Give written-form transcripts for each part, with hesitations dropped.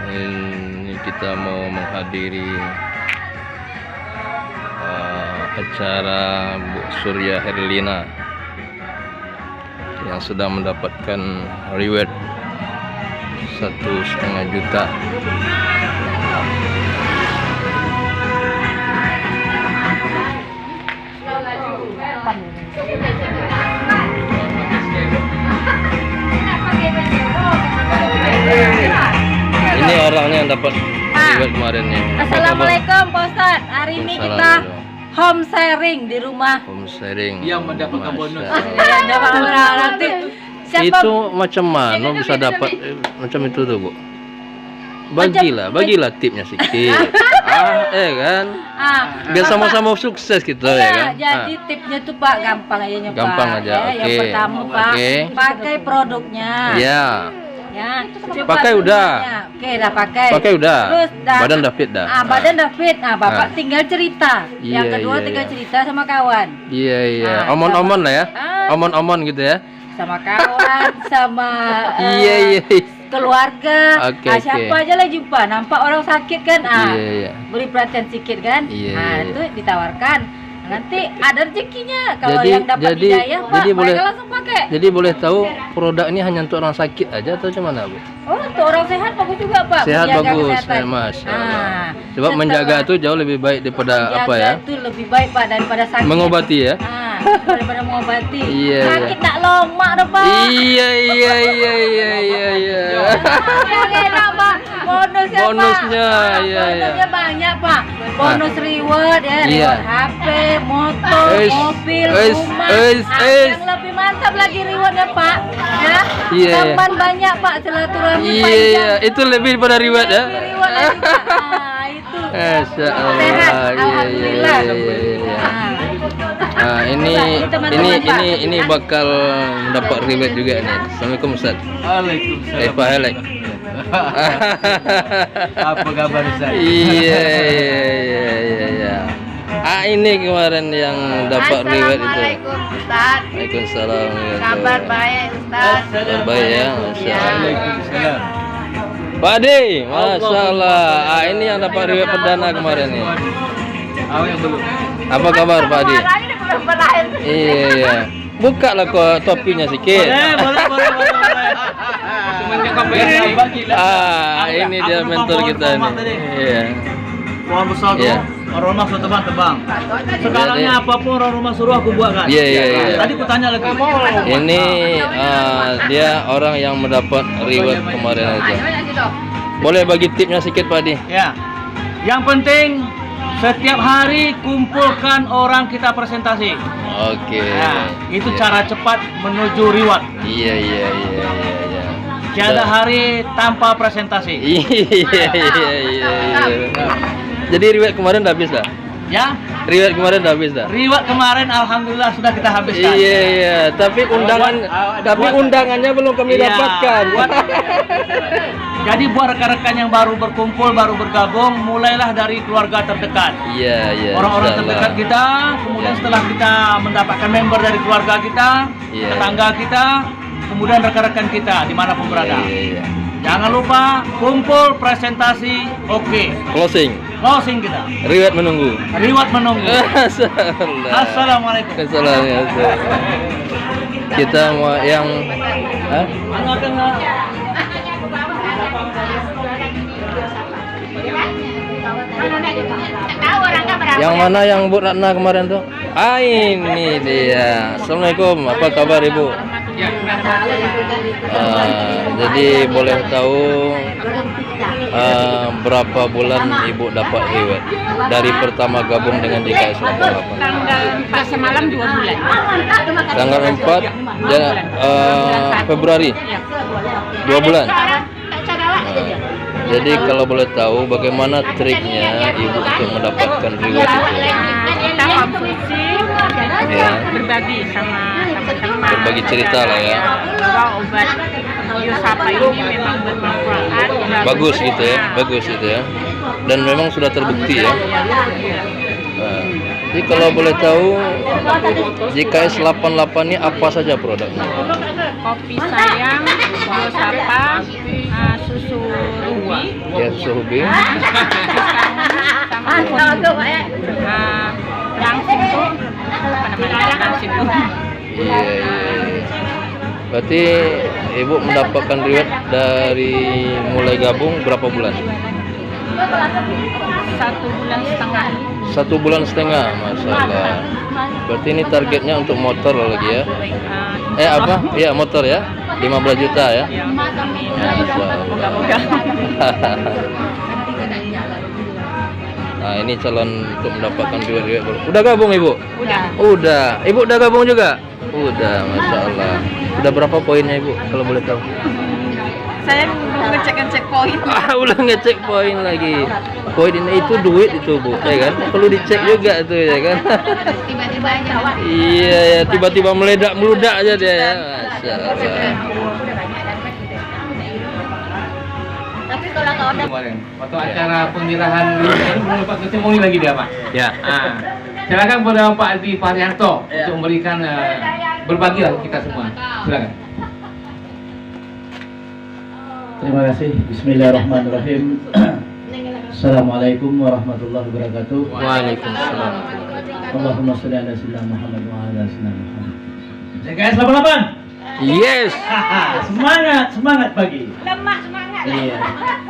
Ini kita mau menghadiri acara Bu Surya Herlina yang sudah mendapatkan reward 1,5 juta. Ini orangnya yang dapat reward kemarin nih. Assalamualaikum Pak Ustadz. Hari ini kita home sharing di rumah. Home sharing yang mendapatkan bonus. Nanti siapa? Itu macam mana bisa dapat macam itu tuh, Bu? Bagilah tipnya sedikit. Kan? Biar sama-sama sukses gitu ya kan. Jadi tipnya tuh Pak gampang aja Pak. Gampang aja. Yang pertama Pak, pakai produknya. Ya. Ya, pakai udah. Oke, udah pakai. Pakai udah. Terus badan udah fit dah. Badan udah fit. Bapak tinggal cerita. Yang kedua tinggal cerita sama kawan. Iya. Omon-omon lah ya. Omon-omon gitu ya. Sama kawan, sama iya. keluarga. Siapa aja lah jumpa. Nampak orang sakit kan? Iya. Beri perhatian sedikit kan? Itu ditawarkan. Nanti ada rezekinya kalau yang dapat hidayah Pak, mereka langsung pakai. Jadi boleh tahu produk ini hanya untuk orang sakit aja atau cuma apa, Bu? Oh, untuk orang sehat bagus juga Pak. Sehat bagus, Mas. Sebab menjaga itu jauh lebih baik daripada apa ya? Itu lebih baik Pak daripada sakit. Mengobati ya? Daripada mengobati. Iya. Sakit tak lomak dah Pak. Iya. Yang enak Pak. Bonusnya Bonusnya banyak Pak. Bonus reward ya, reward HP, motor, mobil, rumah. Yang lebih mantap lagi rewardnya Pak. Ya. Teman banyak Pak, silaturahmi panjang. Iya, itu lebih daripada reward ya. Lebih reward lagi Pak. Itu. Sehat, alhamdulillah. Ini bakal mendapat reward juga nih. Assalamualaikum Ustaz. Waalaikumsalam. Pak Helek. Apa kabar Ustaz? Iya. Ini kemarin yang dapat reward itu. Assalamualaikum Ustaz. Waalaikumsalam. Kabar baik Ustaz. Kabar baik ya, Masya Allah. Waalaikumsalam. Pak Ade, Masya Allah. Ini yang dapat reward perdana kemarin nih. Yang belum. Apa kabar Pak Ade? Iya. Buka lah kok topinya sedikit. Boleh. Ini dia mentor kita nih. Iya. Pohon besar tuh, orang rumah suruh tebang. Sekarangnya apapun orang rumah suruh aku buatkan. Iya. Tadi ku tanya lagi. Ini dia orang yang mendapat reward kemarin aja. Boleh bagi tipnya sedikit Pak Adi? Ya. Yang penting setiap hari kumpulkan orang kita presentasi. Oke. Itu cara cepat menuju reward. Iya. Tiada hari tanpa presentasi. Iya. Jadi reward kemarin udah habis dah? Ya? Reward kemarin udah habis dah? Reward kemarin alhamdulillah sudah kita habiskan. Iya. Tapi undangannya belum kami dapatkan. Jadi buat rekan-rekan yang baru berkumpul, baru bergabung, mulailah dari keluarga terdekat. Iya. Orang-orang terdekat kita, kemudian setelah kita mendapatkan member dari keluarga kita, tetangga kita, kemudian rekan-rekan kita dimanapun berada. Iya. Jangan lupa kumpul presentasi, Closing kita. Reward menunggu. Assalamualaikum. Assalamualaikum. Kita mau yang yang mana yang Bu Ratna kemarin tuh? Ini dia. Assalamualaikum. Apa kabar Ibu? Jadi boleh tahu berapa bulan Ibu dapat reward dari pertama gabung dengan DKS 88? Tanggal 4 semalam 2 bulan. Tanggal 4 Februari. 2 bulan. Jadi kalau boleh tahu bagaimana triknya Ibu untuk mendapatkan reward itu? Kita konsumsi, berbagi sama teman-teman. Berbagi cerita lah ya. Bahwa obat Yosapa ini memang bermanfaat. Bagus gitu ya. Dan memang sudah terbukti ya. Jadi kalau boleh tahu JKS 88 ini apa saja produknya? Kopi sayang, Yosapa, susu rubi, Ya Suhubi. Sama langsung tuh apa namanya langsung tuh. Iya. Berarti ibu mendapatkan reward dari mulai gabung berapa bulan? 1,5 bulan. 1,5 bulan, masalah. Berarti ini targetnya untuk motor lagi ya? Apa? Iya motor ya, 15 juta ya? Moga-moga. Nah ini calon untuk mendapatkan reward baru. Udah gabung ibu? Udah. Udah. Ibu udah gabung juga? Udah, masya Allah. Udah berapa poinnya ibu kalau boleh tahu? Saya belum ngecek poin. Udah ngecek poin lagi. Poin ini itu duit itu bu, ya kan? Perlu dicek juga itu ya kan? Tiba-tiba aja. Iya ya, tiba-tiba meludak aja dia ya. Masya Allah. Tapi kalau nggak ada Kemarin, waktu acara penyerahan belum dapat testimoni lagi dia Pak. Ya. Silakan pada Pak Adi Faryanto untuk memberikan berbagi lah kita semua. Silakan. Terima kasih. Bismillahirrahmanirrahim. Assalamualaikum warahmatullahi wabarakatuh. Waalaikumsalam. Allahumma sholli ala sayyidina Muhammad wa ala sayyidina Muhammad. CKS 88. Yes. Semangat pagi. lemah semangat. Iya.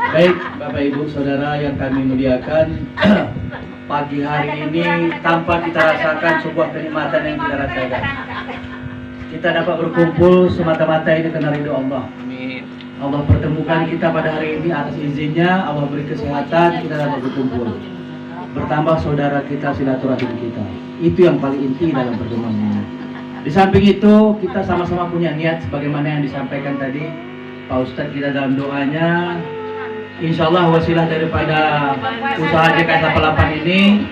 Baik, Bapak Ibu Saudara yang kami muliakan, pagi hari ini tanpa kita rasakan sebuah kenikmatan yang kita rasakan. Kita dapat berkumpul semata-mata ini karena ridho Allah. Amin. Allah pertemukan kita pada hari ini atas izinnya, Allah beri kesehatan, kita dapat berkumpul. Bertambah saudara kita, silaturahim kita. Itu yang paling inti dalam pertemuan ini. Di samping itu, kita sama-sama punya niat sebagaimana yang disampaikan tadi Pak Ustadz kita dalam doanya. Insya Allah wasilah daripada usaha JKS 88 ini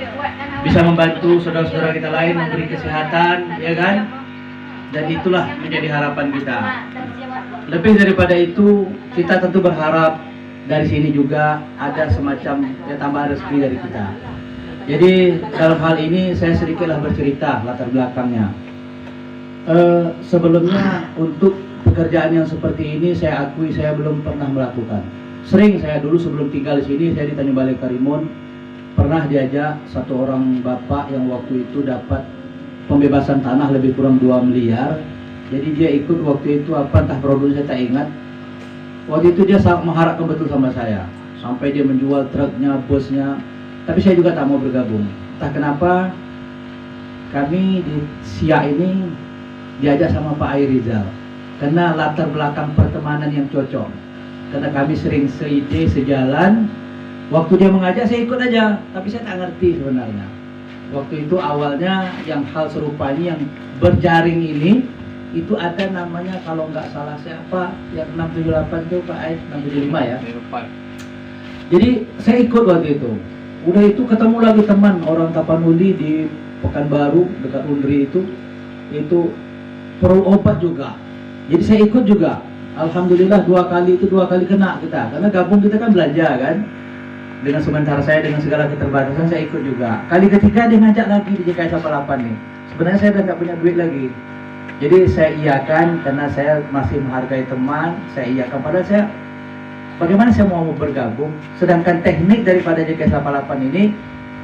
bisa membantu saudara-saudara kita lain memberi kesehatan, ya kan? Dan itulah menjadi harapan kita. Lebih daripada itu, kita tentu berharap dari sini juga ada semacam tambahan rezeki dari kita. Jadi dalam hal ini saya sedikitlah bercerita latar belakangnya. Sebelumnya untuk pekerjaan yang seperti ini saya akui saya belum pernah melakukan. Sering saya dulu sebelum tinggal di sini saya di Tanjung Balai Karimun pernah diajak satu orang bapak yang waktu itu dapat pembebasan tanah lebih kurang 2 miliar. Jadi dia ikut waktu itu apa entah produknya saya tak ingat. Waktu itu dia sangat mengharapkan betul sama saya. Sampai dia menjual truknya, busnya. Tapi saya juga tak mau bergabung. Entah kenapa kami di Siak ini diajak sama Pak Air Rizal. Karena latar belakang pertemanan yang cocok. Karena kami sering seide, sejalan. Waktu dia mengajak saya ikut aja. Tapi saya tak ngerti sebenarnya. Waktu itu awalnya yang hal serupa ini yang berjaring ini itu ada namanya kalau nggak salah siapa yang 678 itu Pak Ais 675 ya. Jadi saya ikut waktu itu. Udah itu ketemu lagi teman orang Tapanuli di Pekanbaru dekat Undri itu perlu obat juga. Jadi saya ikut juga. Alhamdulillah 2 kali kena kita karena gabung kita kan belanja kan. Dengan sementara saya dengan segala keterbatasan saya ikut juga. Kali ketiga dia ngajak lagi di JKS 88 nih. Sebenarnya saya udah nggak punya duit lagi. Jadi saya iakan karena saya masih menghargai teman. Saya iakan padahal saya bagaimana saya mau bergabung. Sedangkan teknik daripada JKS 88 ini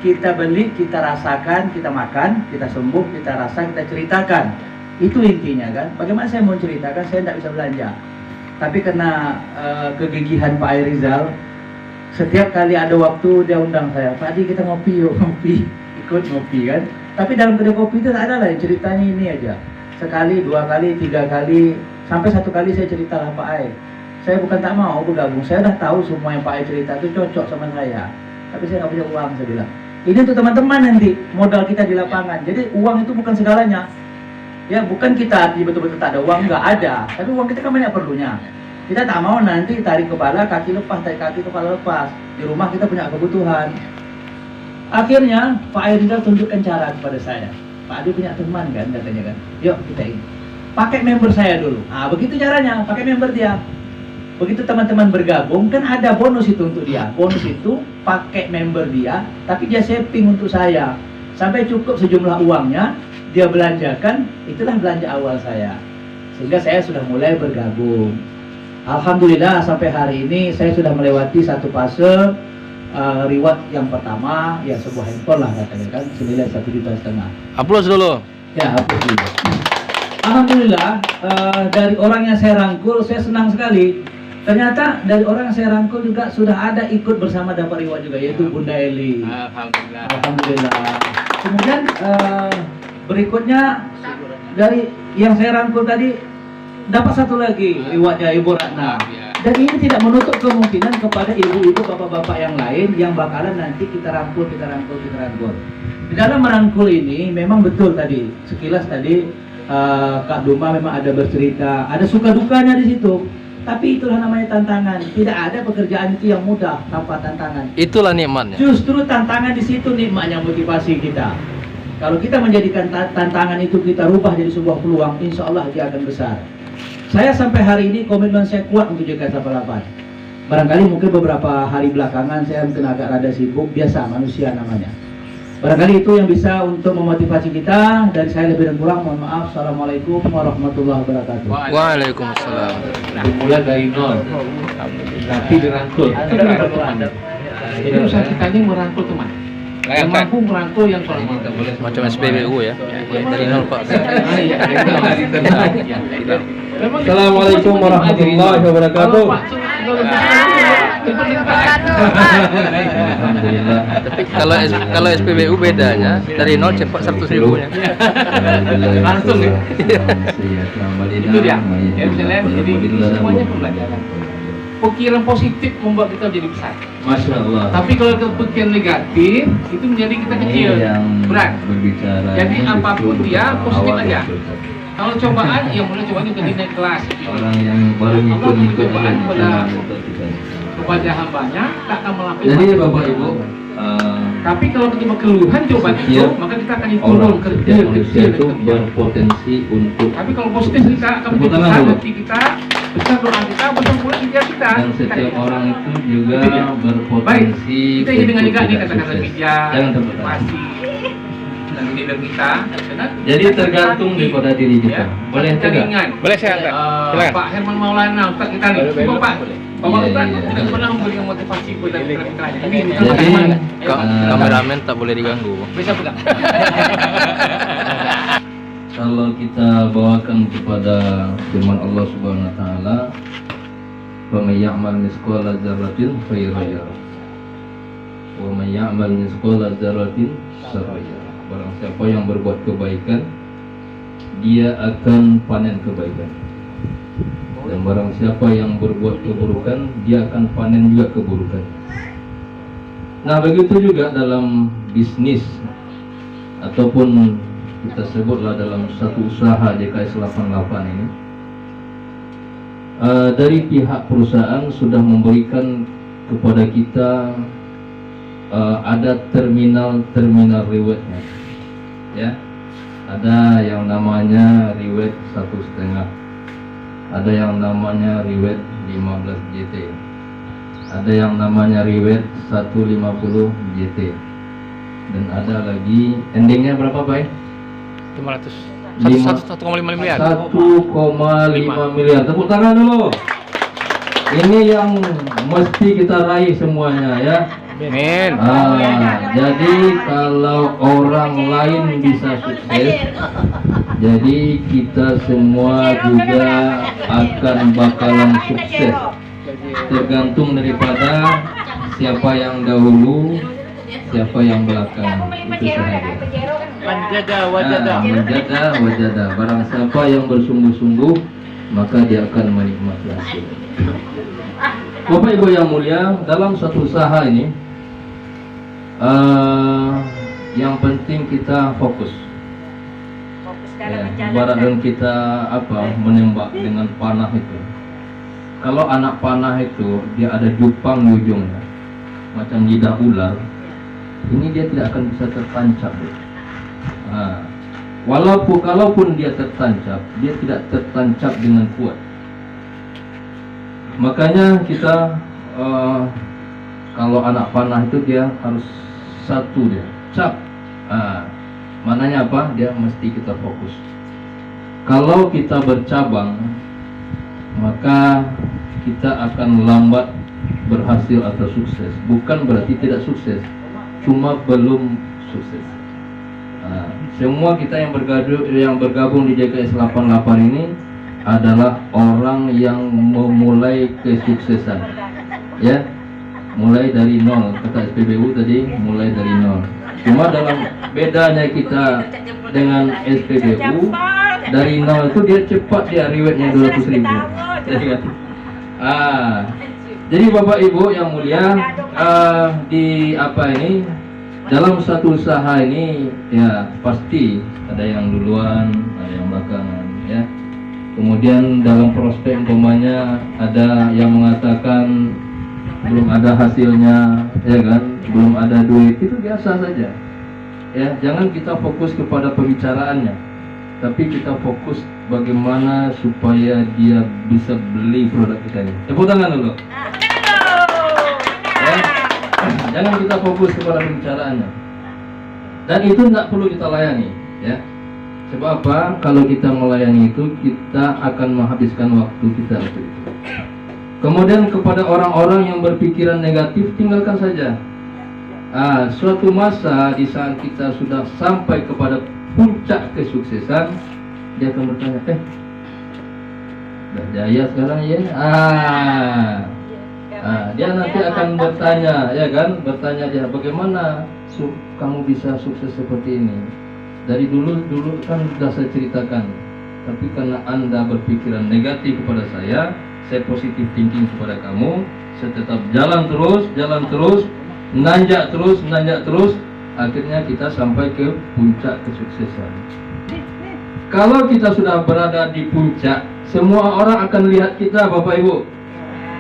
kita beli, kita rasakan, kita makan, kita sembuh, kita rasa, kita ceritakan. Itu intinya kan. Bagaimana saya mau ceritakan saya tidak bisa belanja. Tapi karena kegigihan Pak Air Rizal, setiap kali ada waktu dia undang saya, Pak Adi kita ngopi yuk, ngopi, ikut ngopi kan. Tapi dalam kedai kopi itu tak ada lah ceritanya ini aja. Sekali, 2 kali, 3 kali, sampai 1 kali saya cerita lah Pak Ai. Saya bukan tak mau bergabung, saya dah tahu semua yang Pak Ai cerita itu cocok sama saya. Tapi saya nggak punya uang, saya bilang. Ini untuk teman-teman nanti, modal kita di lapangan. Jadi uang itu bukan segalanya. Ya bukan kita betul-betul tak ada uang, nggak ada. Tapi uang kita kan banyak perlunya. Kita tak mau nanti tarik kepala, kaki lepas, tarik kaki, kepala lepas. Di rumah kita punya kebutuhan. Akhirnya Pak Air Rizal tunjukkan cara kepada saya. Pak Adi punya teman kan, katanya kan. Yuk kita ini. Pakai member saya dulu. Ah begitu caranya, pakai member dia. Begitu teman-teman bergabung, kan ada bonus itu untuk dia. Bonus itu pakai member dia, tapi dia saving untuk saya. Sampai cukup sejumlah uangnya, dia belanjakan, itulah belanja awal saya. Sehingga saya sudah mulai bergabung. Alhamdulillah sampai hari ini saya sudah melewati satu fase reward yang pertama, ya sebuah handphone lah katanya kan, senilai 1,5 juta. Aplaus dulu. Ya, hapus dulu. Alhamdulillah dari orang yang saya rangkul saya senang sekali. Ternyata dari orang yang saya rangkul juga sudah ada ikut bersama dapat reward juga, yaitu Bunda Eli. Alhamdulillah. Alhamdulillah. Kemudian berikutnya dari yang saya rangkul tadi dapat satu lagi rewardnya Ibu Ratna. Dan ini tidak menutup kemungkinan kepada ibu-ibu, bapak-bapak yang lain yang bakalan nanti kita rangkul. Di dalam merangkul ini memang betul tadi, sekilas tadi Kak Duma memang ada bercerita, ada suka dukanya di situ. Tapi itulah namanya tantangan. Tidak ada pekerjaan itu yang mudah tanpa tantangan. Itulah nikmatnya. Justru tantangan di situ nikmatnya, motivasi kita. Kalau kita menjadikan tantangan itu kita rubah jadi sebuah peluang, insya Allah dia akan besar. Saya sampai hari ini komitmen saya kuat untuk JKT48. Barangkali mungkin beberapa hari belakangan saya mungkin agak rada sibuk, biasa manusia namanya. Barangkali itu yang bisa untuk memotivasi kita. Dari saya lebih dan kurang, mohon maaf. Assalamualaikum warahmatullahi wabarakatuh. Waalaikumsalam. Mulai dari nol, nanti dirangkul. Jadi usaha kita ini merangkul teman. Yang mampu merangkul yang kurang mampu. Macam SPBU ya. Dari nol Pak. Assalamualaikum warahmatullahi wabarakatuh. Alhamdulillah. Tapi kalau SPBU bedanya dari nol cepat 100.000 nya. Langsung ya. Itu dia. Ya misalnya jadi semuanya pembelajaran. Pikiran positif membuat kita jadi besar. Masya Allah. Tapi kalau pikiran negatif itu menjadi kita kecil, berat. Jadi apapun dia positif aja. Kalau cobaan, yang mulai cobaan itu naik kelas. Orang yang baru Allah ikut cobaan kepada hambanya tak akan melakukan. Jadi Bapak Ibu, tapi kalau kita keluhan cobaan itu, setiap maka kita akan orang turun setiap manusia itu berpotensi untuk, Tapi kalau positif kita akan Tepuk besar tangan dulu. hati kita, besar doa kita, besar pula ikhtiar kita. dan setiap orang itu juga Itu dia. berpotensi Kita ingin dengan juga nih tidak kata-kata sukses. bijak, Jangan tepuk tangan. motivasi dan leader kita, kan? Jadi tergantung daripada diri kita. Boleh kita tidak? ringan. Boleh saya angkat? Silakan. Pak Herman Maulana, Ustaz kita nih. Coba Pak. Bapak Iya, Ustaz iya. tidak pernah memberikan motivasi kepada kita. Ini Jadi, Kameramen tak boleh diganggu. bisa pegang. kalau kita bawakan kepada firman Allah Subhanahu wa taala, "Wa may ya'mal mithqala dzarratin khairan yarah. Wa may ya'mal mithqala dzarratin syarran yarah." Barang siapa yang berbuat kebaikan, dia akan panen kebaikan. Dan barang siapa yang berbuat keburukan, dia akan panen juga keburukan. Nah, begitu juga dalam bisnis ataupun kita sebutlah dalam satu usaha JKS 88 ini, dari pihak perusahaan sudah memberikan kepada kita ada terminal rewardnya, ya. Ada yang namanya reward 1,5, ada yang namanya reward 15 JT, ada yang namanya reward 150 JT, dan ada lagi endingnya berapa Pak? 500. Lima- 1,5 miliar. 1,5 miliar. Tepuk tangan dulu. Ini yang mesti kita raih semuanya ya. Amin. Jadi kalau orang lain bisa sukses, jadi kita semua juga akan bakalan sukses. Tergantung daripada siapa yang dahulu, siapa yang belakang. Itu saja. Menjaga Menjaga wajada. Barang siapa yang bersungguh-sungguh, maka dia akan menikmati hasil. Bapak Ibu yang mulia, dalam satu usaha ini, yang penting kita fokus. Ya, ibaratkan kita menembak dengan panah itu. Kalau anak panah itu dia ada jupang di ujungnya, macam lidah ular, ini dia tidak akan bisa tertancap. Kalaupun dia tertancap, dia tidak tertancap dengan kuat. Makanya kita kalau anak panah itu dia harus satu dia cap. Mananya apa? Dia mesti kita fokus. Kalau kita bercabang, maka kita akan lambat berhasil atau sukses. Bukan berarti tidak sukses, cuma belum sukses. Nah, semua kita yang bergabung di JKS 88 ini adalah orang yang memulai kesuksesan, ya, mulai dari nol. Kata SPBU tadi, mulai dari nol. Cuma dalam bedanya kita dengan SPBU, dari nol itu dia cepat, dia rewardnya 200.000. Jadi Bapak Ibu yang mulia, di apa ini, dalam satu usaha ini ya pasti ada yang duluan, ada yang belakangan, ya. Kemudian dalam prospek umpamanya ada yang mengatakan belum ada hasilnya, ya kan, belum ada duit, itu biasa saja. Ya, jangan kita fokus kepada pembicaraannya, tapi kita fokus bagaimana supaya dia bisa beli produk kita ini. Tepuk tangan dulu. Ya. Jangan kita fokus kepada pembicaraannya. Dan itu tidak perlu kita layani, ya. Sebab apa? Kalau kita melayani itu, kita akan menghabiskan waktu kita untuk itu. Kemudian kepada orang-orang yang berpikiran negatif, tinggalkan saja. Suatu masa di saat kita sudah sampai kepada puncak kesuksesan, dia akan bertanya, udah jaya sekarang ya? Dia nanti akan bertanya, ya kan? Bertanya dia, bagaimana kamu bisa sukses seperti ini? Dari dulu kan sudah saya ceritakan, tapi karena Anda berpikiran negatif kepada saya positif thinking kepada kamu, saya tetap jalan terus, nanjak terus, akhirnya kita sampai ke puncak kesuksesan. Kalau kita sudah berada di puncak, semua orang akan lihat kita, Bapak Ibu.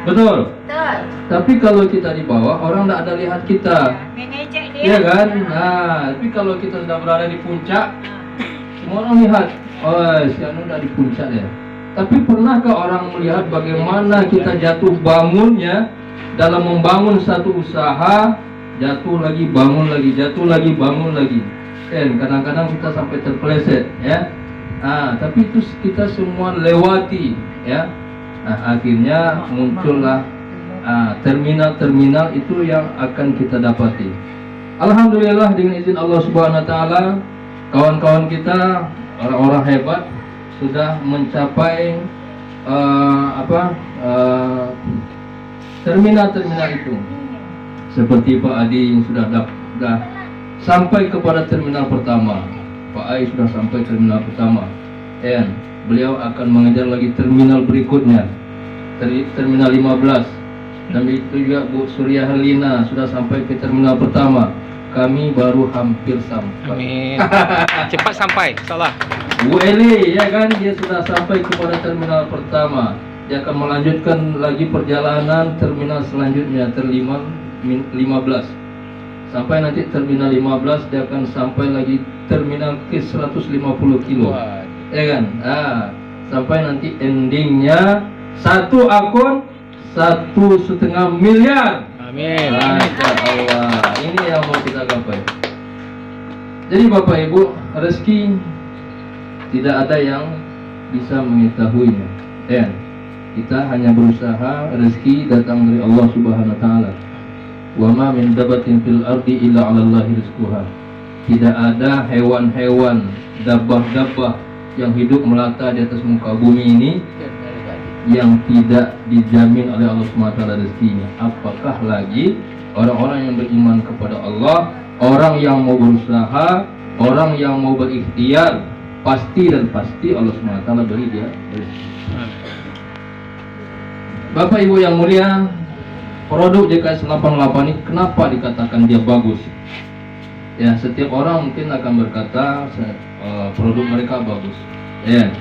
Betul? Betul. Tapi kalau kita di bawah, orang tidak ada lihat kita. Iya kan? Tapi kalau kita sudah berada di puncak, semua orang lihat, oh si Anu udah di puncak ya. Tapi pernahkah orang melihat bagaimana kita jatuh bangunnya dalam membangun satu usaha, jatuh lagi, bangun lagi, jatuh lagi, bangun lagi. Kan kadang-kadang kita sampai terpeleset, ya. Tapi itu kita semua lewati, ya. Akhirnya muncullah terminal-terminal itu yang akan kita dapati. Alhamdulillah dengan izin Allah Subhanahu wa taala, kawan-kawan kita orang-orang hebat sudah mencapai terminal-terminal itu. Seperti Pak Adi yang sudah sampai kepada terminal pertama. Pak Ai sudah sampai terminal pertama. Dan beliau akan mengejar lagi terminal berikutnya, terminal 15. Dan itu juga Bu Surya Herlina sudah sampai ke terminal pertama. Kami baru hampir sampai. Amin. Cepat sampai, salah. Bu Eli, ya kan, dia sudah sampai kepada terminal pertama. Dia akan melanjutkan lagi perjalanan terminal selanjutnya, terminal 15. Sampai nanti terminal 15, dia akan sampai lagi terminal ke 150 kilo. Ya kan? Sampai nanti endingnya satu akun 1,5 miliar. Amin. Masya Allah. Ini yang mau kita gapai. Jadi Bapak Ibu, rezeki tidak ada yang bisa mengetahuinya. Dan kita hanya berusaha, rezeki datang dari Allah Subhanahu wa taala. Wa ma min dabatin fil ardi illa 'ala Allahi rizquha. Tidak ada hewan-hewan, dabah-dabah yang hidup melata di atas muka bumi ini yang tidak dijamin oleh Allah Subhanahu wa taala rezekinya. Apakah lagi orang-orang yang beriman kepada Allah, orang yang mau berusaha, orang yang mau berikhtiar, pasti dan pasti Allah Subhanahu wa taala beri dia rezeki. Bapak Ibu yang mulia, produk JKS 88 ini kenapa dikatakan dia bagus? Ya, setiap orang mungkin akan berkata produk mereka bagus. Ya.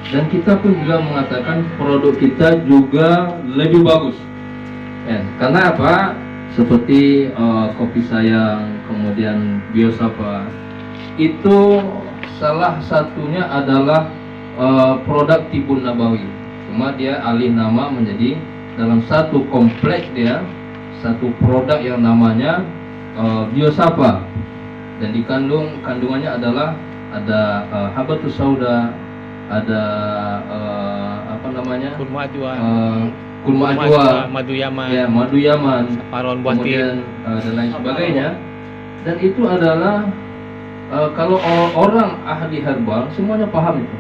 Dan kita pun juga mengatakan produk kita juga lebih bagus. Ya, karena apa? Seperti kopi sayang, kemudian Biosapa. Itu salah satunya adalah produk Tibun Nabawi. Cuma dia alih nama menjadi dalam satu kompleks dia satu produk yang namanya Biosapa, dan kandungannya adalah ada habatus sauda, ada apa namanya? Kurma ajwa, Kurma Ajwa, madu yaman, ya, madu Yaman, paron buah kemudian dan lain sebagainya. Dan itu adalah kalau orang ahli herbal semuanya paham itu,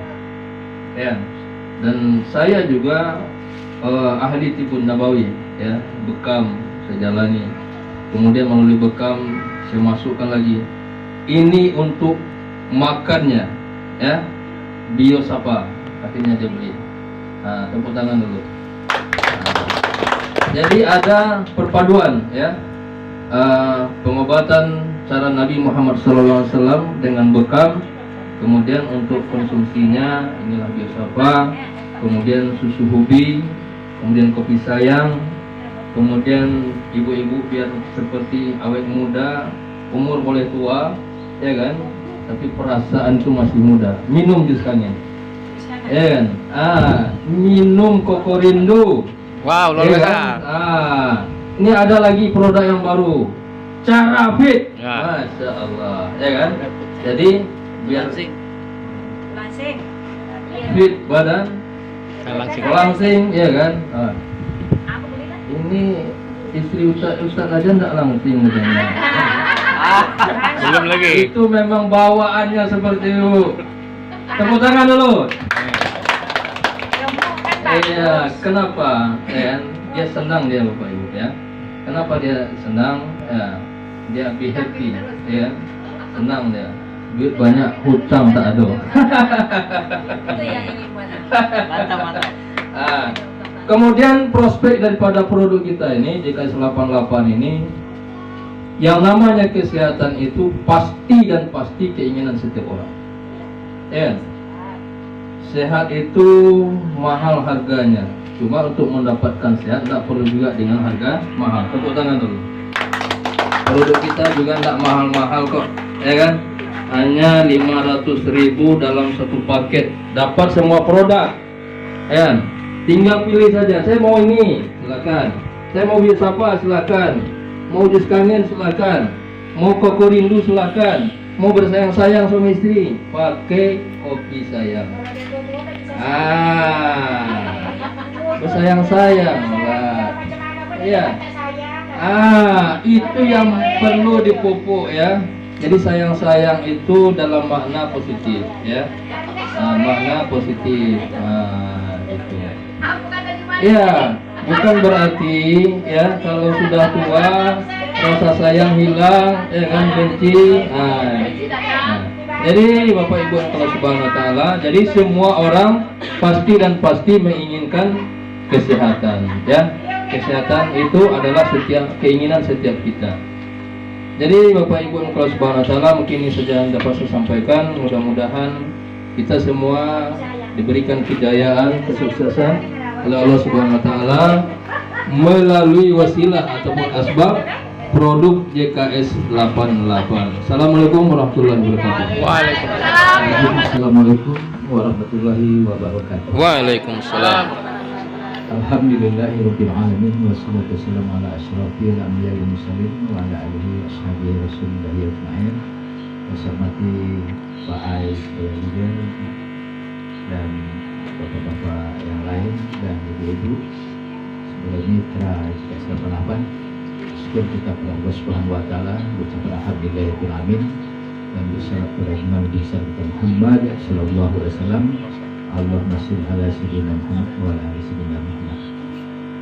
ya. Dan saya juga ahli tibun nabawi, ya, bekam saya jalani. Kemudian melalui bekam saya masukkan lagi. Ini untuk makannya, ya, Biosapa, akhirnya dia beli. Nah, tepuk tangan dulu. Jadi ada perpaduan, ya, pengobatan cara Nabi Muhammad SAW dengan bekam, kemudian untuk konsumsinya inilah Biosapa, kemudian susu Hubi, kemudian kopi sayang, kemudian ibu-ibu biar seperti awet muda, umur boleh tua, ya kan, tapi perasaan itu masih muda. Minum jus kangen, ya kan, minum Kokorindo. Wow, luar Ya biasa. kan? Ini ada lagi produk yang baru, Cara Fit. Ya. Masya Allah, ya kan? Jadi biar Langsing. fit badan, langsing, ya kan? Ini istri Ustaz aja enggak langsing katanya. Belum lagi. Itu memang bawaannya seperti itu. Tepuk tangan dulu. Iya, kenapa? Ya, dia senang dia Bapak Ibu, ya. Kenapa dia senang? Ya, dia be happy, ya. Senang dia. Duit banyak, hutang tak ada. Itu yang ingin mana? Kemudian prospek daripada produk kita ini, JKS 88 ini, yang namanya kesehatan itu pasti dan pasti keinginan setiap orang. Ya. Sehat itu mahal harganya. Cuma untuk mendapatkan sehat tidak perlu juga dengan harga mahal. Tepuk tangan dulu. Produk kita juga tidak mahal-mahal kok, ya kan? Hanya 500.000 dalam satu paket. Dapat semua produk, ya kan? Tinggal pilih saja. Saya mau ini, silakan. Saya mau Biosapa, silakan. Mau jus kangen, silakan. Mau Kokorindo, silakan. Mau bersayang-sayang suami istri, pakai kopi sayang. Bersayang-sayang lah. Iya. Itu yang perlu dipupuk, ya. Jadi sayang-sayang itu dalam makna positif, ya. Makna positif. Itu. Iya, bukan berarti ya kalau sudah tua rasa sayang hilang, ya kan, benci. Jadi Bapak Ibu Allah Subhanahu wa taala, jadi semua orang pasti dan pasti menginginkan kesehatan, ya. Kesehatan itu adalah keinginan setiap kita. Jadi Bapak Ibu Allah Subhanahu wa taala, mungkin ini saja yang dapat saya sampaikan. Mudah-mudahan kita semua diberikan kejayaan, kesuksesan oleh Allah Subhanahu wa taala melalui wasilah ataupun asbab produk JKS 88. Assalamualaikum warahmatullahi wabarakatuh. Waalaikumsalam. Assalamualaikum warahmatullahi wabarakatuh. Waalaikumsalam. Alhamdulillahirabbil alamin wassalatu wassalamu ala asyrafil anbiya'i wal mursalin wa ala alihi washabihi rasulillahi ajma'in. Hormati Pak Ais Leader dan bapak-bapak yang lain dan ibu-ibu sebagai mitra JKS 88. Syukur kita kepada Allah Subhanahu wa taala, ucapan alhamdulillahirabbil alamin dan bersalawat kepada Imam besar kita Muhammad sallallahu alaihi wasallam. Allahumma shalli ala sayyidina Muhammad wa ala ali sayyidina Muhammad.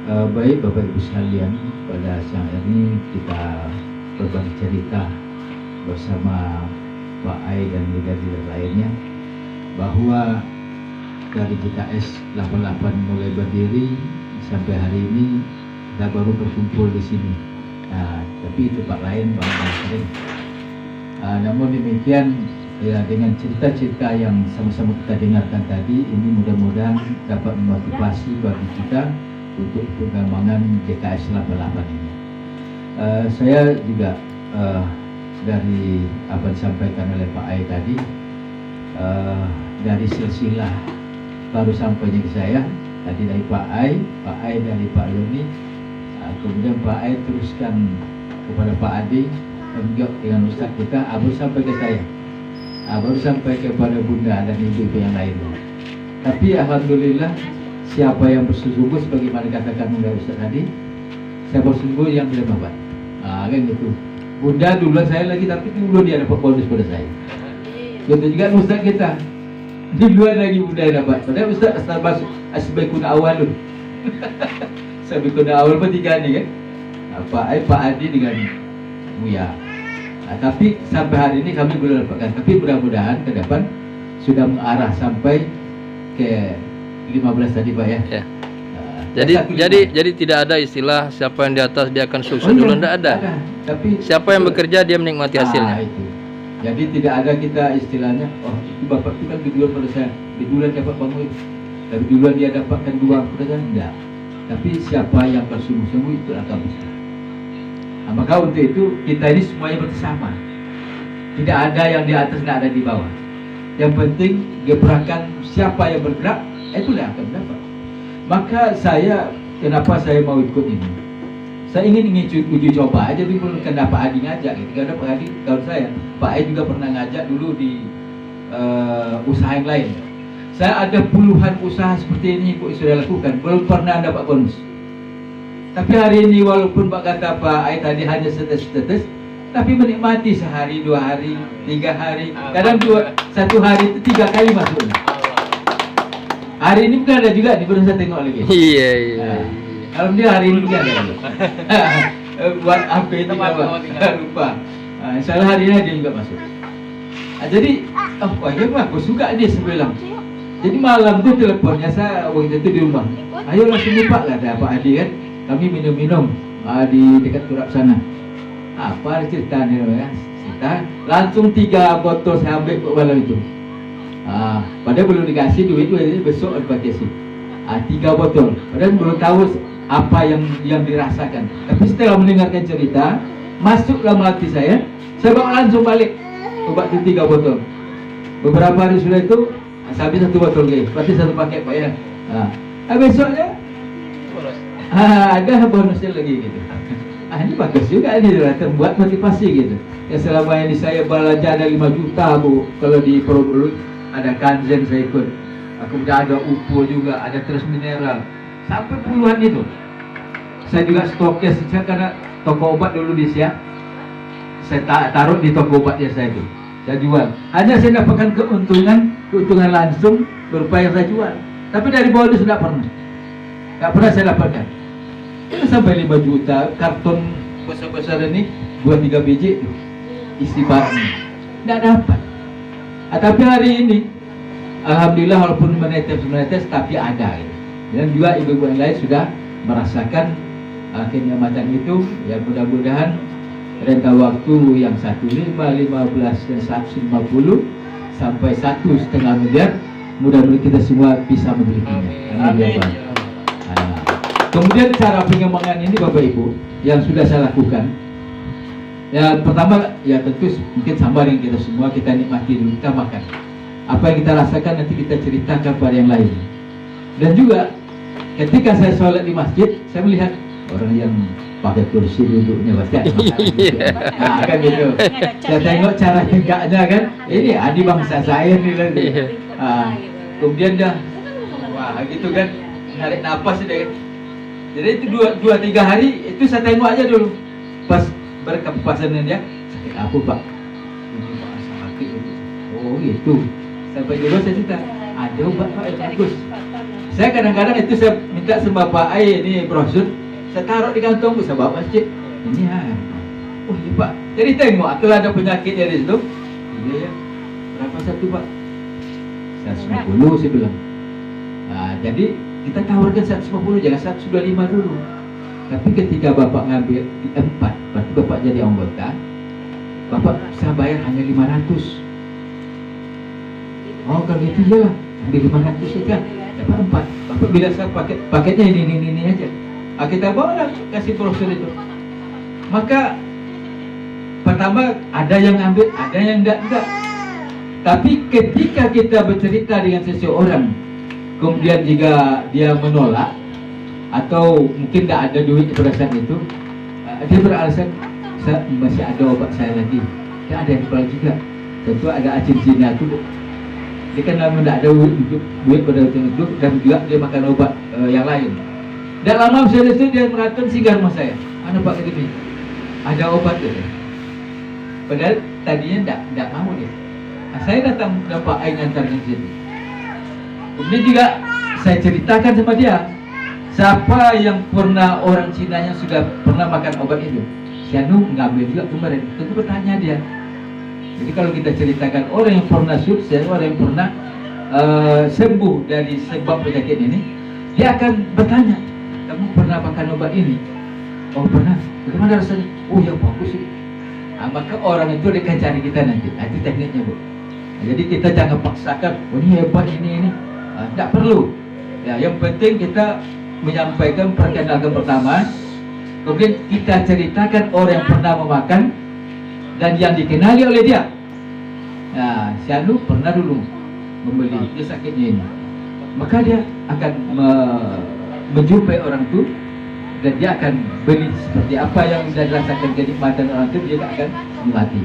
Baik Bapak Ibu sekalian, pada siang ini kita berbagi cerita bersama Pak Ai dan leader-leader lainnya bahwa dari JKS 88 mulai berdiri sampai hari ini kita baru berkumpul di sini. Tapi tempat lain banyak sering. Namun demikian, ya, dengan cerita-cerita yang sama-sama kita dengarkan tadi, ini mudah-mudahan dapat memotivasi bagi kita untuk pengembangan JKS 88 ini. Saya juga dari apa yang disampaikan oleh Pak Ai tadi, dari silsilah baru sampainya ke saya tadi dari Pak Ai dari Pak Loni, kemudian Pak Ai teruskan kepada Pak Adi, juga dengan Ustaz kita, baru sampai ke saya, baru sampai kepada Bunda dan ibu-ibu yang lain. Tapi alhamdulillah siapa yang bersungguh sebagaimana katakan Bunda Ustaz tadi, siapa bersungguh yang tidak babat. Kan gitu. Bunda dulu saya lagi, tapi dulu dia dapat bonus pada saya. Betul juga Ustaz kita. Duluan lagi Bunda yang dapat. Padahal Ustaz asbabun awal. Sabikun awal pun 3 ni kan. Pak Adi dengan Buya. Tapi sampai hari ini kami belum dapatkan. Tapi mudah-mudahan ke depan sudah mengarah sampai ke 15 tadi Pak ya. Ya. Jadi tidak ada istilah siapa yang di atas dia akan sukses dulu, tidak ada. Tapi Siapa yang bekerja dia menikmati hasilnya. Itu. Jadi tidak ada kita istilahnya, oh itu bapak itu kan duluan pada saya, duluan dapat bangun, tapi duluan dia dapatkan dua pada saya, enggak. Tapi siapa yang bersungguh-sungguh itu akan bisa. Nah, maka untuk itu kita ini semuanya bersama. Tidak ada yang di atas, tidak ada di bawah. Yang penting gebrakan siapa yang bergerak, itulah yang akan dapat. Maka kenapa saya mau ikut ini? Saya ingin uji coba aja dulu, kenapa Pak Adi ngajak gitu. Karena Pak Adi, kalau saya, Pak Adi juga pernah ngajak dulu di usaha yang lain. Saya ada puluhan usaha seperti ini Ibu sudah lakukan, belum pernah dapat bonus. Tapi hari ini walaupun Pak kata Pak Ai tadi hanya setes-setes, tapi menikmati sehari, 2 hari, 3 hari, kadang 1 hari itu 3 kali masuknya. Hari ini pun ada juga, di saya tengok lagi. Iya. Alhamdulillah hari ini juga ada. Buat apa itu lupa. Insyaallah hari ini dia juga masuk. Jadi, oh ya bagus juga dia sebelah. Jadi malam tu teleponnya saya waktu itu di rumah. Ayo langsung lupa lah ada Pak Adi kan. Kami minum-minum di dekat turap sana. Apa cerita ni ya? Cerita langsung 3 botol saya ambil ke malam itu. Padahal belum dikasih duit besok dapat kasih. 3 botol. Padahal belum tahu apa yang dirasakan. Tapi setelah mendengarkan cerita, masuk dalam hati saya bawa langsung balik obat itu 3 botol. Beberapa hari sudah itu saya habis 1 botol guys, berarti 1 paket Pak ya. Besoknya ada bonusnya lagi gitu. Ini bagus juga ini buat motivasi gitu. Ya selama ini saya belanja ada 5 juta Bu, kalau di produk ada Kanzen saya ikut. Kemudian ada UPO juga, ada Terus Mineral, sampai puluhan itu. Saya juga stoknya karena toko obat dulu di Siak, saya taruh di toko obatnya saya itu. Saya jual. Hanya saya dapatkan keuntungan langsung berupa yang saya jual. Tapi dari bonus tidak pernah saya dapatkan. Itu sampai 5 juta karton besar-besar ini 2-3 biji itu isi barang. Tidak dapat. Tapi hari ini alhamdulillah walaupun menetes tapi ada gitu. Dan juga ibu-ibu yang lain sudah merasakan kenikmatan itu. Ya mudah-mudahan rentang waktu yang 15, 15 dan 150 sampai 1,5 miliar, mudah-mudahan kita semua bisa memilikinya. Amin. Kemudian cara pengembangan ini Bapak Ibu yang sudah saya lakukan, ya pertama ya tentu mungkin sama dengan kita semua, kita nikmati dulu, kita makan. Apa yang kita rasakan nanti kita ceritakan pada yang lain. Dan juga ketika saya sholat di masjid, saya melihat orang yang pakai kursi duduknya pasti ada masalah. Kan gitu. Saya tengok cara tegaknya kan, ini adi bangsa saya nih lagi. Kemudian dah, wah gitu kan, narik nafas dia kan. Jadi itu 2-3 hari itu saya tengok aja dulu. Pas berkepasan dia, sakit apa Pak? Ini Pak sakit. Oh gitu. Sampai dulu saya cerita, ada obat Pak yang bagus. Saya kadang-kadang itu saya minta sama Pak Ai ini brosur, saya taruh di kantong, saya bawa masjid. Ini ya. Oh iya Pak. Jadi tengok kalau ada penyakit dari situ. Iya ya. Berapa satu Pak? 150 saya bilang. Jadi kita tawarkan 150, jangan 125 dulu. Tapi ketika Bapak ngambil 4, berarti Bapak jadi anggota, Bapak bisa bayar hanya 500. Oh kalau gitu ya, ambil 500 saja, dapat 4. Bapak bilang saya paketnya ini aja. Kita bawa lah, kasih brosur itu. Maka pertama ada yang ambil, ada yang enggak. Tapi ketika kita bercerita dengan seseorang, kemudian jika dia menolak atau mungkin tidak ada duit pada saat itu, dia beralasan masih ada obat saya lagi, tidak ada yang jual juga. Tentu ada cincin aku Dia kan lama tidak ada duit pada waktu itu, dan juga dia makan obat yang lain. Dan lama sudah itu dia mengatakan singgah rumah saya. Anu Pak kata ni, ada obat tu. Padahal tadinya tidak mau dia. Saya datang dapat air ngantarnya di sini. Kemudian juga saya ceritakan sama dia, siapa yang pernah orang Cina yang sudah pernah makan obat itu. Saya ngambil juga kemarin. Tentu bertanya dia. Jadi kalau kita ceritakan orang yang pernah sukses, orang yang pernah sembuh dari sebab penyakit ini, dia akan bertanya, kamu pernah makan obat ini? Oh pernah. Bagaimana rasanya? Oh ya bagus ini. Maka orang itu dia akan cari kita nanti. Itu tekniknya Bu. Jadi kita jangan paksakan, oh ini hebat ini. Tidak perlu. Ya, yang penting kita menyampaikan, perkenalkan pertama, kemudian kita ceritakan orang yang pernah memakan dan yang dikenali oleh dia. Nah, si Anu pernah dulu membeli, dia sakitnya ini. Maka dia akan menjumpai orang itu dan dia akan beli seperti apa yang sudah dirasakan kenikmatan orang itu, dia akan mati.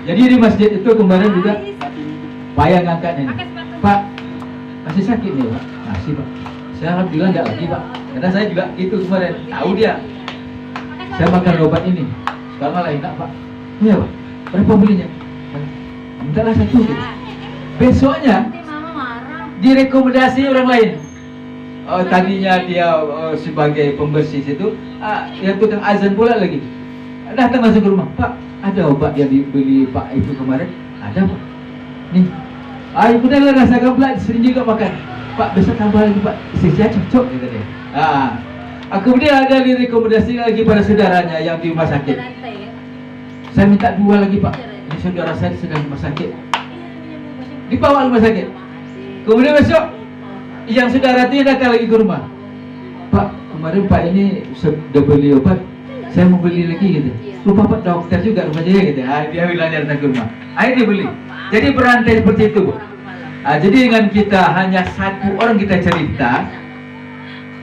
Jadi di masjid itu kemarin juga payah ngangkat ini. Pak, masih sakit nih Pak? Masih Pak. Saya bilang enggak lagi Pak. Karena saya juga itu kemarin, tahu dia. Saya makan obat ini. Sekarang malah enak Pak. Iya Pak. Berapa belinya? Mintalah satu gitu. Besoknya direkomendasi orang lain. Tadinya dia sebagai pembersih situ, yang tukang azan pula lagi. Datang masuk ke rumah, Pak, ada obat yang dibeli Pak itu kemarin? Ada Pak. Nih, kemudian rasakan pula, sering juga makan. Pak, besok tambah lagi Pak, saya cocok kata dia. Kemudian ada direkomendasi lagi pada saudaranya yang di rumah sakit. Saya minta 2 lagi Pak. Ini saudara saya sedang di rumah sakit. Dibawa ke rumah sakit. Kemudian besok yang saudara itu datang lagi ke rumah. Pak, kemarin Pak ini sudah beli obat. Saya mau beli lagi gitu. Lupa Pak, dokter juga rumah dia gitu. Dia bilang dia datang ke rumah. Akhirnya dia beli. Jadi berantai seperti itu Bu. Jadi dengan kita hanya satu orang kita cerita,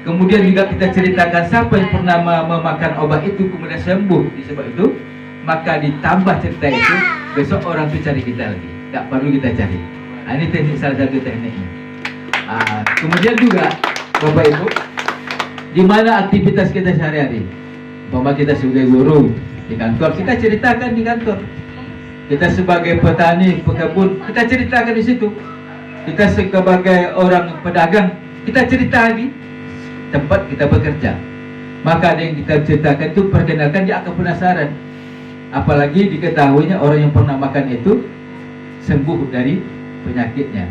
kemudian juga kita ceritakan siapa yang pernah memakan obat itu kemudian sembuh disebab itu, maka ditambah cerita itu, besok orang itu cari kita lagi. Tak perlu kita cari. Ini teknik, salah satu tekniknya. Kemudian juga Bapak Ibu, di mana aktivitas kita sehari-hari? Umpama kita sebagai guru di kantor, kita ceritakan di kantor. Kita sebagai petani, pekebun, kita ceritakan di situ. Kita sebagai orang pedagang, kita cerita di tempat kita bekerja. Maka ada yang kita ceritakan itu, perkenalkan, dia akan penasaran. Apalagi diketahuinya orang yang pernah makan itu sembuh dari penyakitnya.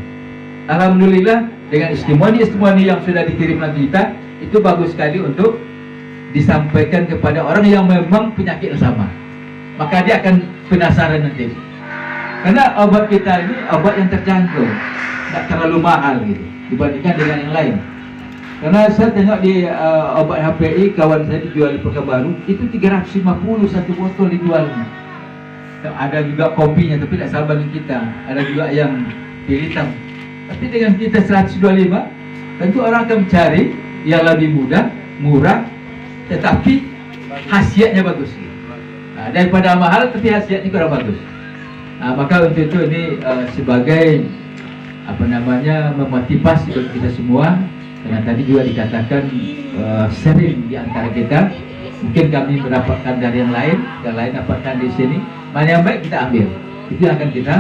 Alhamdulillah dengan istimoni yang sudah dikirim lagi kita, itu bagus sekali untuk disampaikan kepada orang yang memang penyakit yang sama. Maka dia akan penasaran nanti. Karena obat kita ini obat yang terjangkau, tidak terlalu mahal gitu dibandingkan dengan yang lain. Karena saya tengok di obat HPI, kawan saya dijual di Pekanbaru itu 350 satu botol dijualnya. Ada juga kopinya tapi tidak sama dengan kita. Ada juga yang hitam. Tapi dengan kita 125, tentu orang akan mencari yang lebih mudah, murah, tetapi khasiatnya bagus. Daripada mahal tapi khasiatnya kurang bagus. Maka untuk itu ini sebagai memotivasi bagi kita semua. Karena tadi juga dikatakan sharing di antara kita. Mungkin kami mendapatkan dari yang lain dapatkan di sini. Mana yang baik kita ambil. Itu akan kita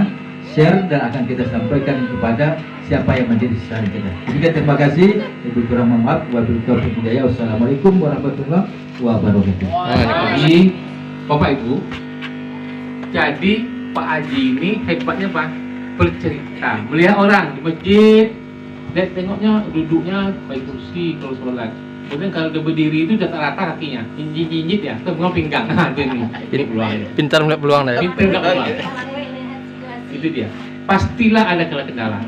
share dan akan kita sampaikan kepada siapa yang menjadi sasaran kita. Jadi terima kasih. Lebih kurang mohon maaf. Wabillahi hidayah. Wassalamualaikum warahmatullahi wabarakatuh. Jadi Bapak Ibu, jadi Pak Haji ini hebatnya Pak, bercerita, melihat orang di masjid, lihat tengoknya duduknya pakai kursi kalau sholat. Kemudian kalau dia berdiri itu jatuh rata kakinya, jinjit ya, terus pinggang. Dia ini peluang. Pintar melihat peluang ya. Pintar melihat peluang. Itu dia. Pastilah ada kendala.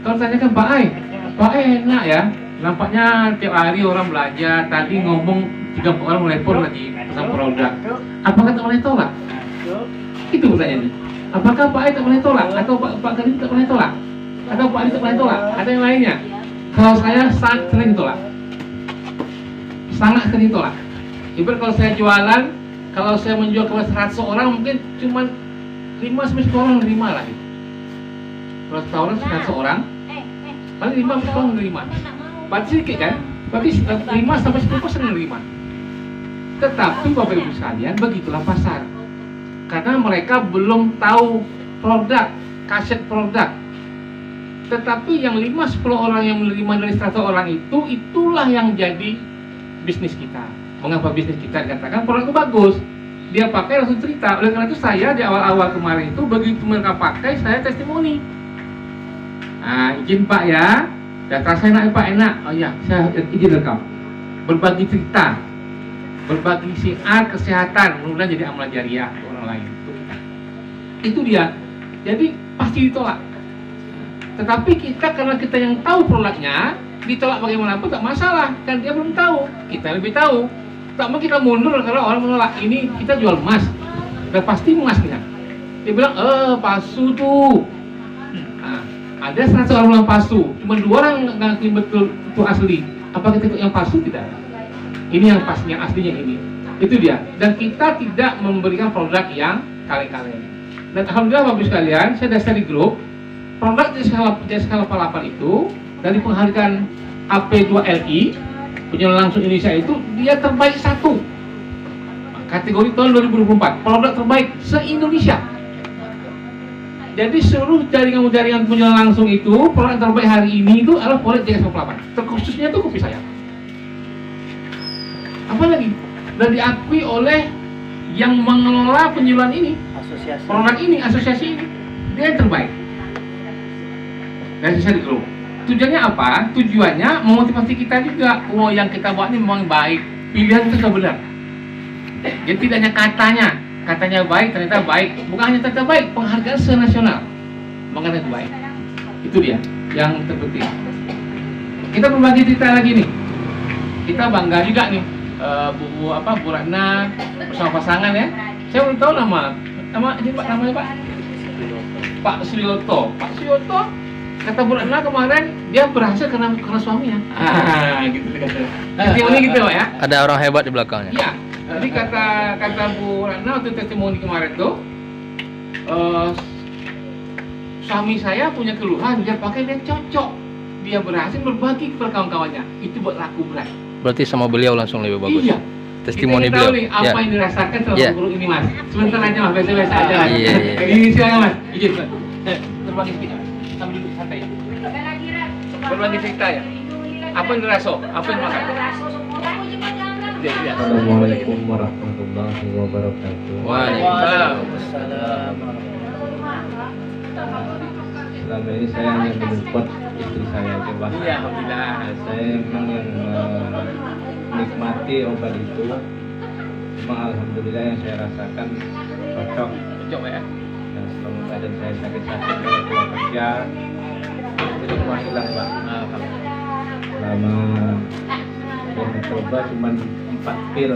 Kalau tanyakan Pak Ai enak ya. Nampaknya tiap hari orang belajar. Tadi ngomong 30 orang telepon lagi pesan produk. Apakah tak boleh tolak? Itu pertanyaannya. Apakah Pak Ai tak boleh tolak? Atau Pak Gading tak boleh tolak? Atau Pak Adi tak boleh tolak? Ada yang lainnya? Kalau saya sangat sering tolak. Sangat sering tolak. Ibarat kalau saya jualan, kalau saya menjual kepada 100 orang mungkin cuma 5-10 orang terima lah. restoran 100 orang, paling 5 menerima. Berarti sedikit kan? Berarti 5-10% menerima. Tetapi Bapak Ibu sekalian, begitulah pasar. Karena mereka belum tahu produk, kaset produk. Tetapi yang 5-10 orang yang menerima dari 100 orang itulah yang jadi bisnis kita. Mengapa bisnis kita dikatakan produk itu bagus? Dia pakai langsung cerita. Oleh karena itu saya di awal-awal kemarin itu begitu mereka pakai, saya testimoni. Nah, izin Pak ya. Data saya enak Pak, enak. Oh ya, saya izin rekam. Berbagi cerita, berbagi syiar kesehatan, mudah-mudahan jadi amalan jariah untuk orang lain. Itu dia. Jadi pasti ditolak. Tetapi kita karena kita yang tahu produknya, ditolak bagaimanapun tak masalah. Kan dia belum tahu, kita lebih tahu. Tak mau kita mundur karena orang menolak. Ini kita jual emas, udah pasti emas kan. Dia bilang, palsu tuh. Nah, ada 100 orang bilang palsu, cuma 2 orang ngaku betul itu asli. Apa kita ikut yang palsu? Tidak. Ini yang pasti, yang aslinya ini. Itu dia. Dan kita tidak memberikan produk yang kaleng-kaleng. Dan alhamdulillah Bapak Ibu sekalian, saya dasar di grup produk di skala palapal itu dari penghargaan AP2LI penjualan langsung Indonesia itu dia terbaik 1 kategori tahun 2024, produk terbaik se-Indonesia. Jadi seluruh jaringan penjualan langsung itu produk terbaik hari ini itu adalah produk JS48, terkhususnya itu kopi saya. Apalagi dan diakui oleh yang mengelola penjualan ini, produk ini, asosiasi ini, dia yang terbaik. Dan saya di grup. Tujuannya apa? Tujuannya memotivasi kita juga. Oh, yang kita buat ini memang baik. Pilihan itu sudah benar. Jadi tidak hanya katanya baik, ternyata baik. Bukan hanya ternyata baik, penghargaan senasional mengenai itu baik. Itu dia yang terpenting. Kita berbagi cerita lagi nih. Kita bangga juga nih, Bu Ratna bersama pasangan ya. Saya belum tahu nama ini Pak, namanya Pak Suyoto. Pak Suyoto kata Bu Ratna kemarin dia berhasil karena suaminya. Gitu kata. Testimoni gitu Pak ya. Ada orang hebat di belakangnya. Iya. Jadi kata Bu Ratna waktu testimoni kemarin tuh, suami saya punya keluhan, dia pakai dia cocok. Dia berhasil berbagi kepada kawan-kawannya. Itu buat laku berat. Berarti sama beliau langsung lebih bagus. Iya. Testimoni kita beliau. Tahu nih apa yang dirasakan selama guru ini Mas. Sebentar aja Mas, biasa-biasa aja Mas. Iya. Ini silakan Mas. Izin Mas. Berbagi sedikit Mas. Sambil duduk santai. Berbagi cerita ya. Apa yang dirasa? Apa yang makan? Assalamualaikum warahmatullahi wabarakatuh. Waalaikumsalam. Selama ini saya hanya menyupport istri saya coba. Iya, alhamdulillah. Saya memang yang menikmati obat itu. Cuma alhamdulillah yang saya rasakan cocok. Cocok ya. Dan selama badan saya sakit-sakit kalau pulang kerja itu semua hilang Pak. Selama saya mencoba cuma 4 pil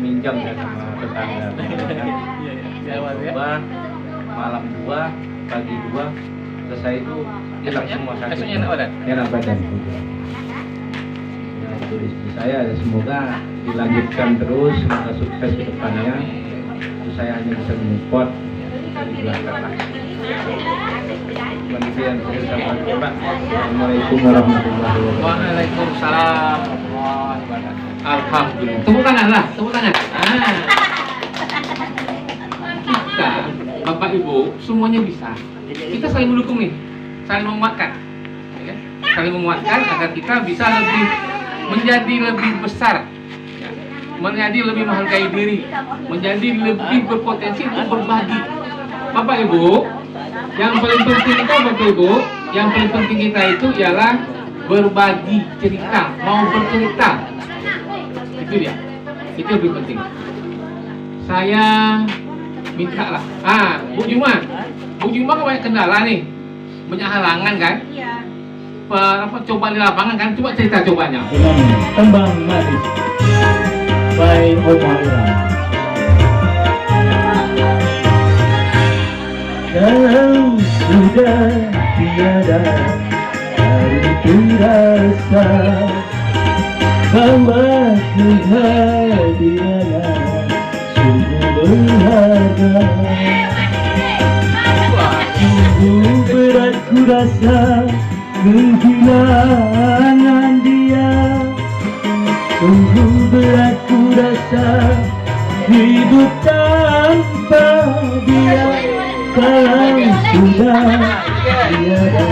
minjam ya sama tetangga. Coba malam 2, pagi 2 selesai itu hilang semua sakit. Esoknya enak badan? Enak badan. Nah, itu istri saya semoga dilanjutkan terus, semoga sukses ke depannya. Itu saya hanya bisa menyupport dari belakang lah. Kemudian saya sampaikan Pak. Assalamualaikum warahmatullahi wabarakatuh. Waalaikumsalam warahmatullahi wabarakatuh. Alhamdulillah. Tepuk tangan lah, tepuk tangan. Kita, Bapak Ibu, semuanya bisa. Kita saling mendukung nih, saling menguatkan, ya, saling menguatkan agar kita bisa menjadi lebih besar, ya, menjadi lebih menghargai diri, menjadi lebih berpotensi untuk berbagi. Bapak Ibu, yang paling penting kita Bapak Ibu, yang paling penting kita itu ialah berbagi cerita, mau bercerita. Itu dia, itu lebih penting. Saya minta lah, Bu Juma kan banyak kendala nih, banyak halangan kan? Iya. Coba di lapangan kan, coba cerita cobanya. Dengan tembang manis by Omaira. Kalau sudah tiada hari rasa bahwa kehadiran sungguh berharga. Sungguh berat ku rasa kehilangan dia. Sungguh berat ku rasa hidup tanpa dia. Kalau sudah tiada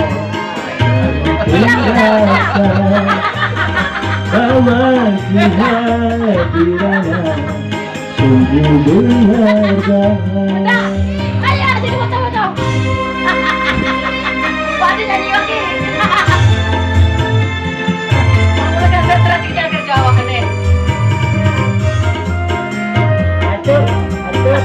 rasa bahwa kehadirannya sungguh berharga. Ayo, sini foto-foto. Pak Adi nyanyi lagi. Kamu kan konsentrasi jangan kerja awak ini. Atur, atur.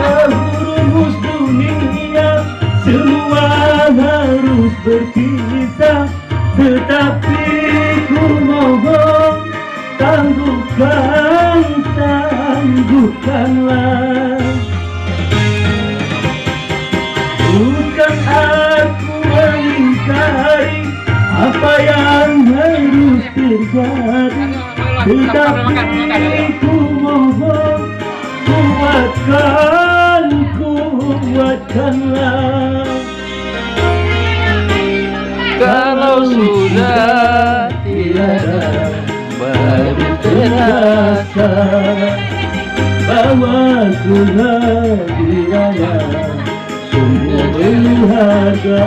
Rumus dunia semua harus berpisah, tetapi ku mohon tangguhkanlah. Bukan aku mengingkari apa yang harus terjadi, tetapi ku mohon kuatkanlah. Kalau sudah tiada baru terasa bahwa kehadirannya sungguh berharga.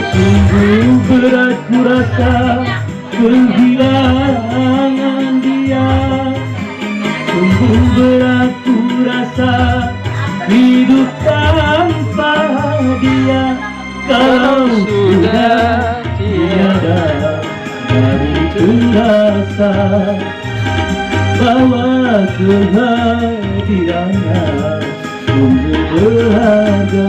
Sungguh berat ku rasa kehilangan dia. Sungguh berat ku rasa hidup tanpa dia. Kalau sudah tiada baru terasa bahwa kehadirannya sungguh berharga.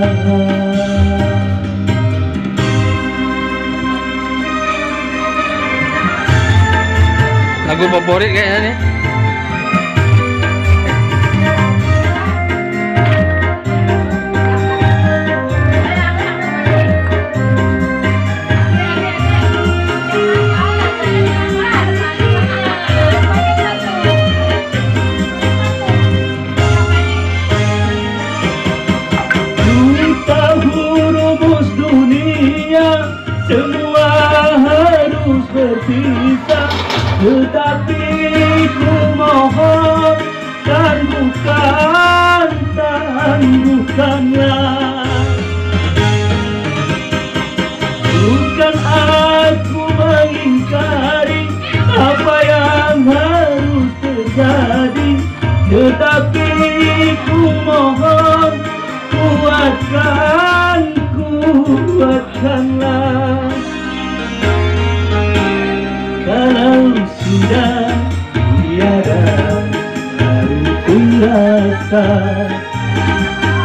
Lagu favorit kayaknya nih. Semua harus berpisah, tetapi ku mohon tangguhkanlah. Bukan aku mengingkari apa yang harus terjadi, tetapi ku mohon kuatkanlah. Kalau sudah tiada baru terasa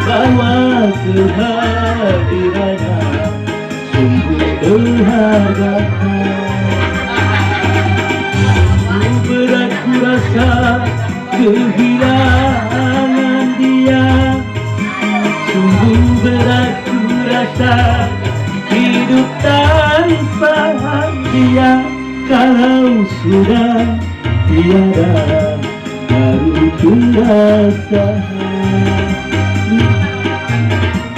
bahwa kehadirannya sungguh berharga. Berat ku rasa kehilangan dia. Sungguh berat ku rasa hidup tanpa dia. Kalau sudah tiada baru terasa.